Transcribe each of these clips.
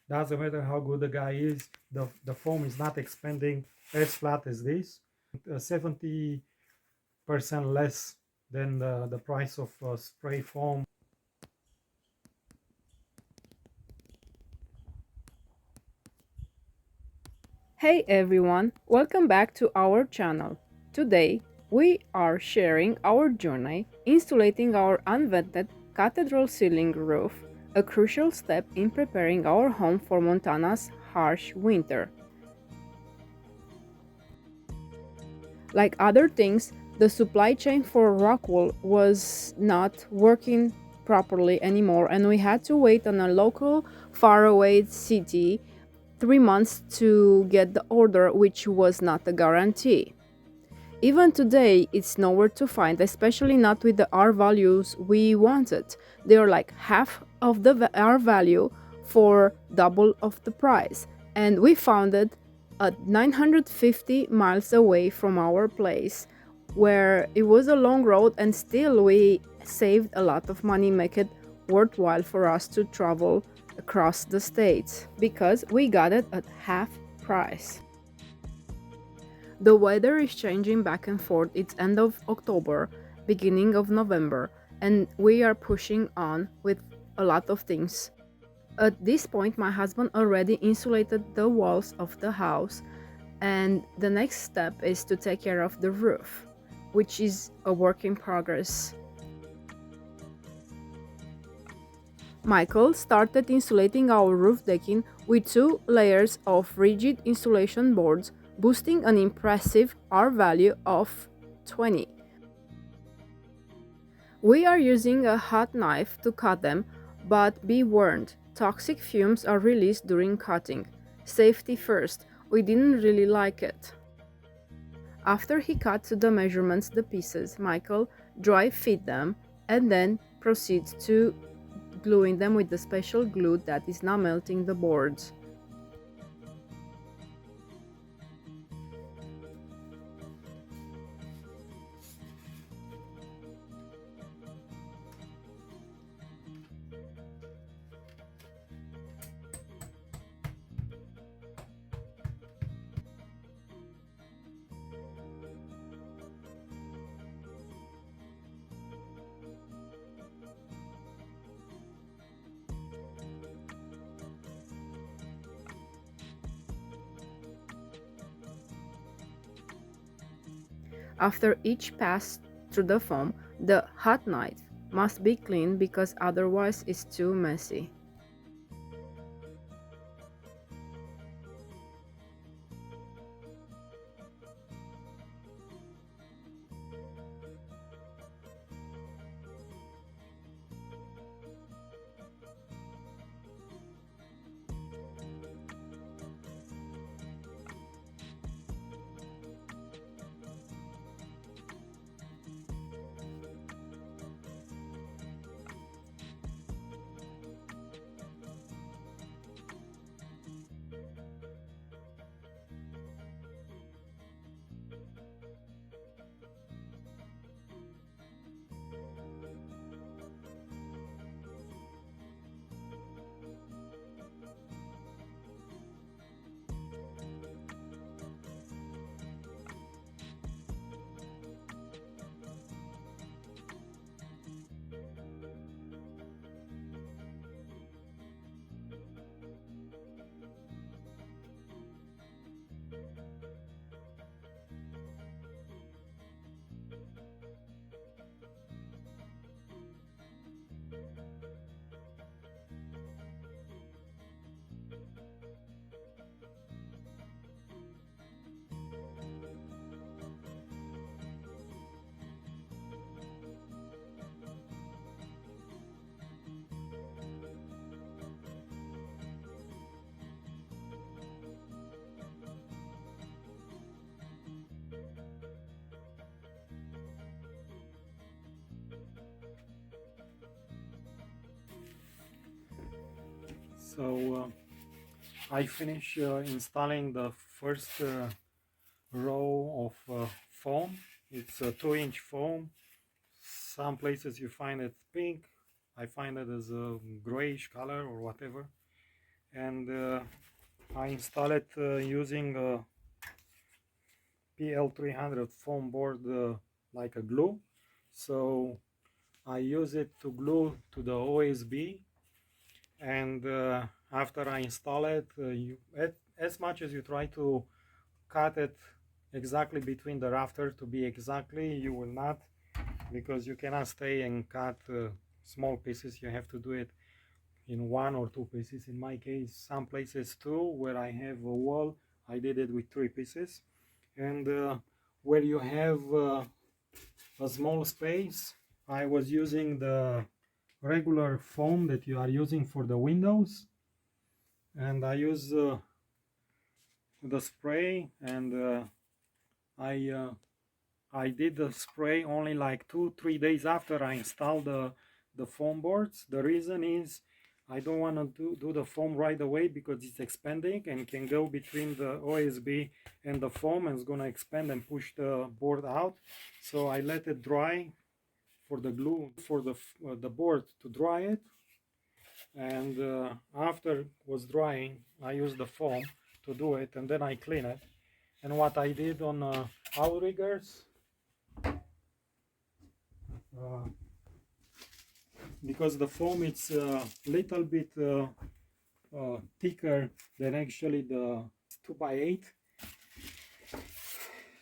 Doesn't matter how good the guy is, the foam is not expanding as flat as this. 70% less than the price of spray foam. Hey everyone, welcome back to our channel. Today we are sharing our journey insulating our unvented cathedral ceiling roof, a crucial step in preparing our home for Montana's harsh winter. Like other things, the supply chain for Rockwool was not working properly anymore, and we had to wait on a local faraway city 3 months to get the order, which was not a guarantee. Even today, it's nowhere to find, especially not with the R values we wanted. They are like half of the R value for double of the price. And we found it at 950 miles away from our place, where it was a long road, and still we saved a lot of money, make it worthwhile for us to travel across the states because we got it at half price. The weather is changing back and forth. It's end of October, beginning of November, and we are pushing on with a lot of things. At this point, my husband already insulated the walls of the house, and the next step is to take care of the roof, which is a work in progress. Michael started insulating our roof decking with 2 layers of rigid insulation boards, boosting an impressive R value of 20. We are using a hot knife to cut them, but be warned, toxic fumes are released during cutting. Safety first, we didn't really like it. After he cut to the measurements the pieces, Michael dry fit them and then proceeds to gluing them with the special glue that is now melting the boards. After each pass through the foam, the hot knife must be cleaned because otherwise it's too messy. So I finished installing the first row of foam. It's a 2-inch foam. Some places you find it pink. I find it as a grayish color or whatever. and I install it using PL300 foam board like a glue. So I use it to glue to the OSB, and after I install it, as much as you try to cut it exactly between the rafter to be exactly, you will not, because you cannot stay and cut small pieces. You have to do it in 1 or 2 pieces. In my case, some places 2, where I have a wall, I did it with 3 pieces. And where you have a small space, I was using the regular foam that you are using for the windows, and I use the spray, and I did the spray only like 2-3 days after I installed the foam boards. The reason is I don't want to do the foam right away, because it's expanding and can go between the OSB and the foam, and it's gonna expand and push the board out. So I let it dry for the glue, for the board to dry it, and after it was drying, I used the foam to do it, and then I clean it. And what I did on outriggers, because the foam it's a little bit thicker than actually the 2x8,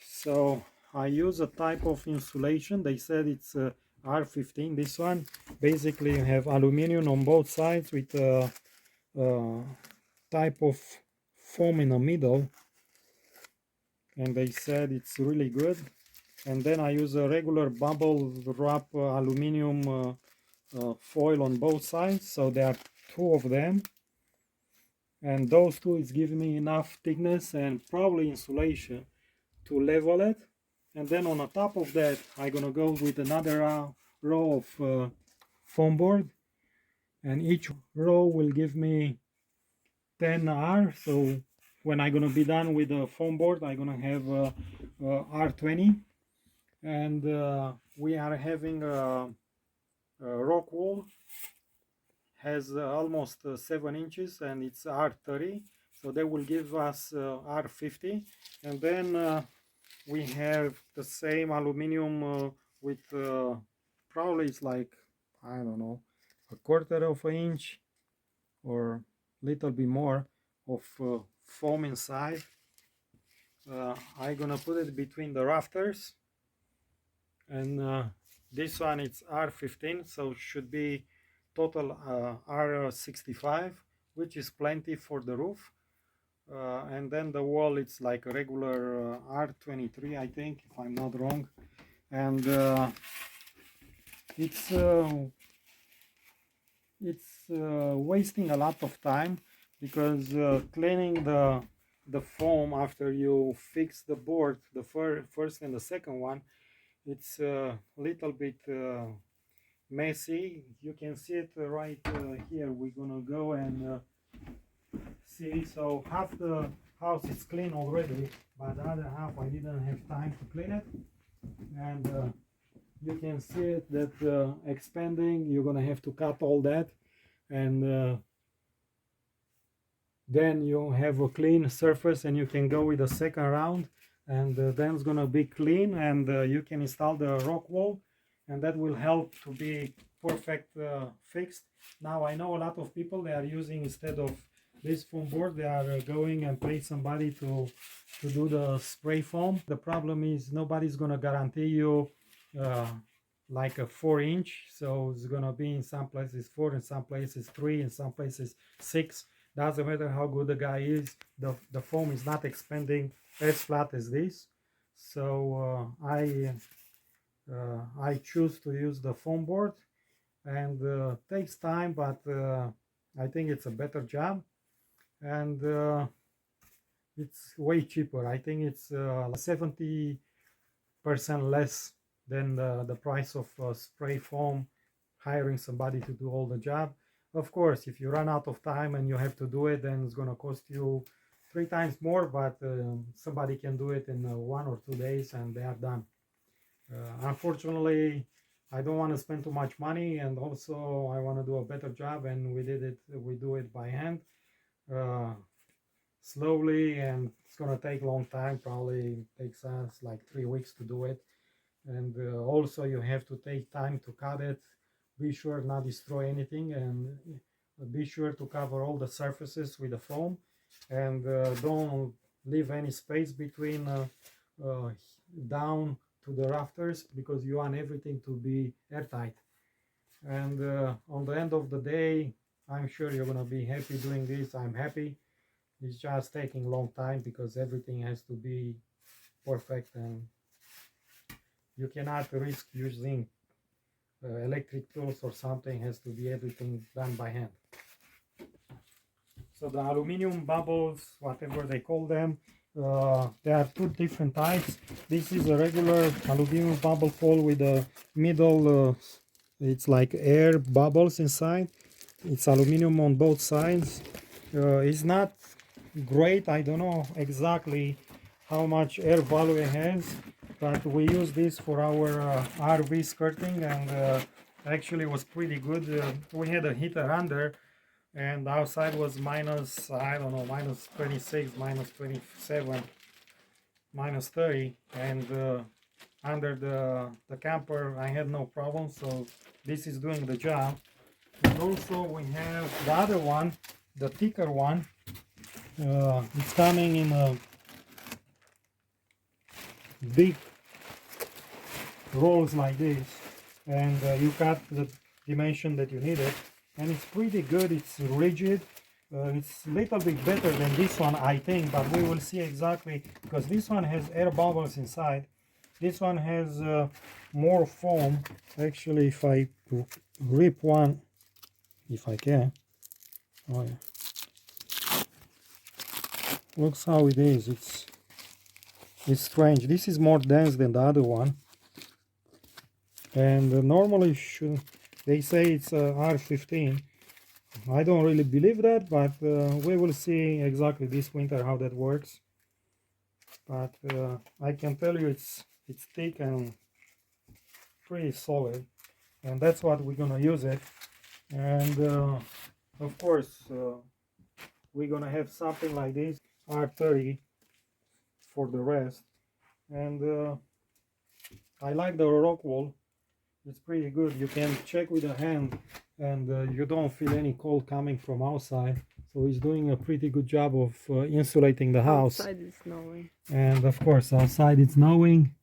so I use a type of insulation. They said it's R15. This one, basically you have aluminum on both sides with a type of foam in the middle, and they said it's really good. And then I use a regular bubble wrap aluminum foil on both sides, so there are 2 of them, and those 2 is giving me enough thickness and probably insulation to level it. And then on the top of that, I'm gonna go with another row of foam board, and each row will give me 10 R. So when I'm gonna be done with the foam board, I'm gonna have R20, and we are having a Rockwool, has almost 7 inches, and it's R30, so they will give us R50. And then we have the same aluminum with probably it's like, I don't know, 1/4 of an inch or little bit more of foam inside. I'm gonna put it between the rafters, and this one it's R15, so should be total R65, which is plenty for the roof. And then the wall, it's like a regular R23, I think, if I'm not wrong. And it's wasting a lot of time, because cleaning the foam after you fix the board, the first and the second one, it's a little bit messy. You can see it right here. We're gonna go and see. So half the house is clean already, but the other half I didn't have time to clean it. And you can see it that expanding, you're gonna have to cut all that, and then you have a clean surface, and you can go with the second round, and then it's gonna be clean, and you can install the Rockwool, and that will help to be perfect fixed. Now I know a lot of people, they are using, instead of this foam board, they are going and pay somebody to do the spray foam. The problem is nobody's gonna guarantee you like a 4-inch, so it's gonna be in some places 4, in some places 3, in some places 6. Doesn't matter how good the guy is, the foam is not expanding as flat as this. So I choose to use the foam board, and takes time, but I think it's a better job, and it's way cheaper. I think it's 70% less than the price of spray foam, hiring somebody to do all the job. Of course, if you run out of time and you have to do it, then it's going to cost you 3 times more, but somebody can do it in 1 or 2 days and they are done. Unfortunately, I don't want to spend too much money, and also I want to do a better job, and we do it by hand. uh, slowly, and it's gonna take a long time. Probably takes us like 3 weeks to do it. And also you have to take time to cut it. Be sure not destroy anything, and be sure to cover all the surfaces with the foam, and don't leave any space between uh, down to the rafters, because you want everything to be airtight. And on the end of the day, I'm sure you're gonna be happy doing this. I'm happy. It's just taking a long time because everything has to be perfect, and you cannot risk using electric tools or something. Has to be everything done by hand. So the aluminum bubbles, whatever they call them, there are two different types. This is a regular aluminum bubble foil with a middle, it's like air bubbles inside. It's aluminum on both sides. It's not great. I don't know exactly how much air value it has, but we use this for our RV skirting, and actually was pretty good. We had a heater under, and outside was minus, I don't know, minus 26, minus 27, minus 30, and under the camper I had no problem, so this is doing the job. And also we have the other one, the thicker one. It's coming in a big rolls like this, and you cut the dimension that you needed, and it's pretty good. It's rigid. It's a little bit better than this one, I think, but we will see exactly, because this one has air bubbles inside. This one has more foam. Actually, if I rip one, if I can. Oh yeah, looks how it is. It's strange. This is more dense than the other one, and normally they say it's R15. I don't really believe that, but we will see exactly this winter how that works. But I can tell you it's thick and pretty solid, and that's what we're gonna use it. And of course we're gonna have something like this R30 for the rest. And I like the Rockwool. It's pretty good. You can check with a hand, and you don't feel any cold coming from outside. So it's doing a pretty good job of insulating the house. Outside it's snowing. And of course outside it's snowing.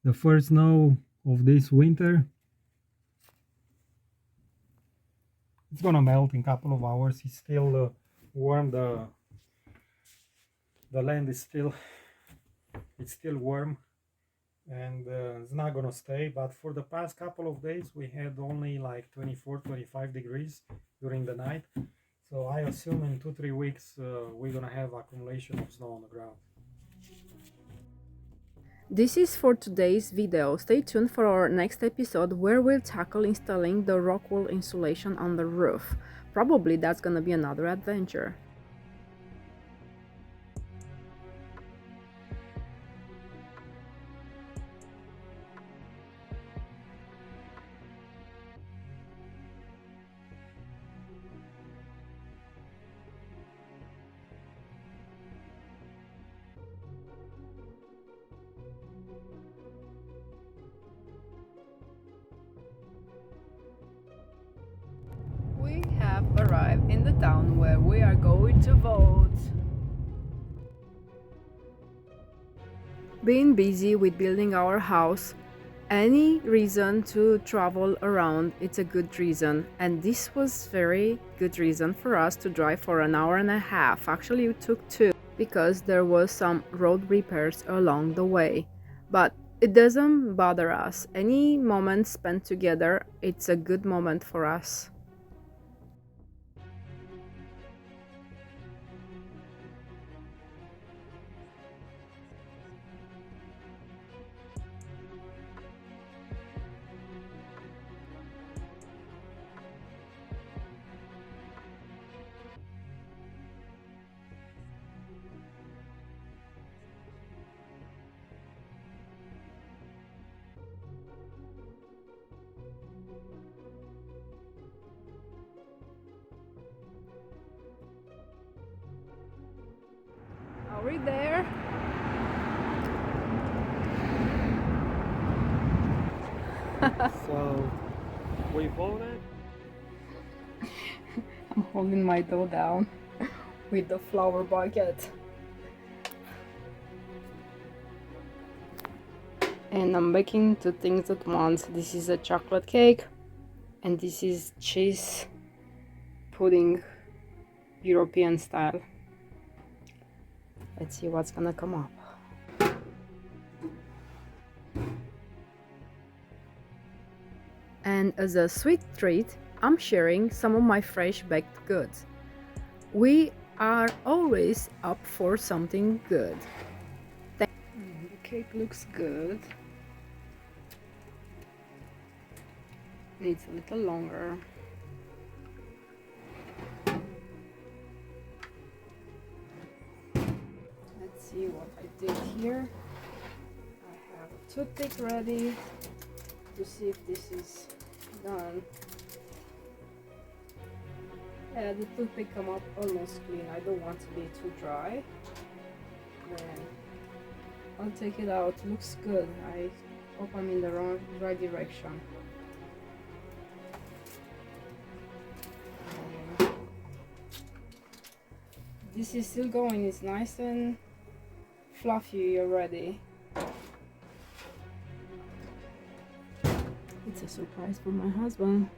The first snow of this winter. It's gonna melt in a couple of hours. It's still warm. The land is still warm, and it's not gonna stay. But for the past couple of days we had only like 24-25 degrees during the night, so I assume in 2-3 weeks we're gonna have accumulation of snow on the ground. This is for today's video. Stay tuned for our next episode where we'll tackle installing the Rockwool insulation on the roof. Probably that's gonna be another adventure. We have arrived in the town where we are going to vote. Being busy with building our house, any reason to travel around, it's a good reason, and this was very good reason for us to drive for an hour and a half. Actually it took 2, because there was some road repairs along the way, but it doesn't bother us. Any moment spent together, it's a good moment for us. So we voted. I'm holding my dough down with the flour bucket. And I'm baking two things at once. This is a chocolate cake and this is cheese pudding, European style. Let's see what's gonna come up. And as a sweet treat, I'm sharing some of my fresh baked goods. We are always up for something good. The cake looks good. Needs a little longer. Let's see what I did here. I have a toothpick ready to see if this is done. Yeah, the toothpick come up almost clean. I don't want to be too dry. Then I'll take it out. Looks good. I hope I'm in the right direction. This is still going. It's nice and fluffy already. It's a surprise for my husband.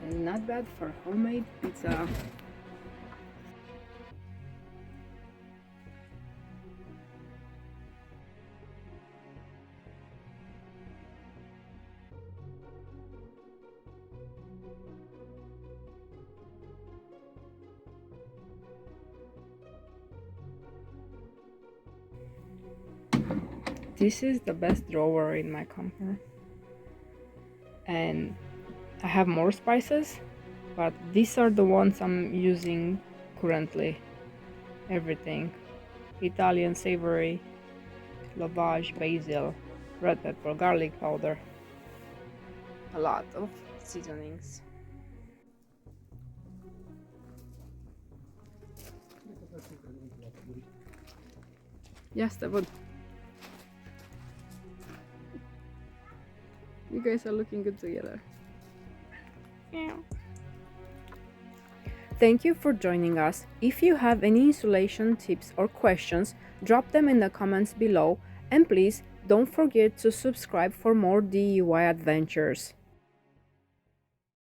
And not bad for homemade pizza. This is the best drawer in my camper, and I have more spices, but these are the ones I'm using currently. Everything: Italian savory, lavage, basil, red pepper, garlic powder, a lot of seasonings. Yes, that would. You guys are looking good together. Yeah. Thank you for joining us. If you have any installation tips or questions, drop them in the comments below, and please don't forget to subscribe for more DIY adventures.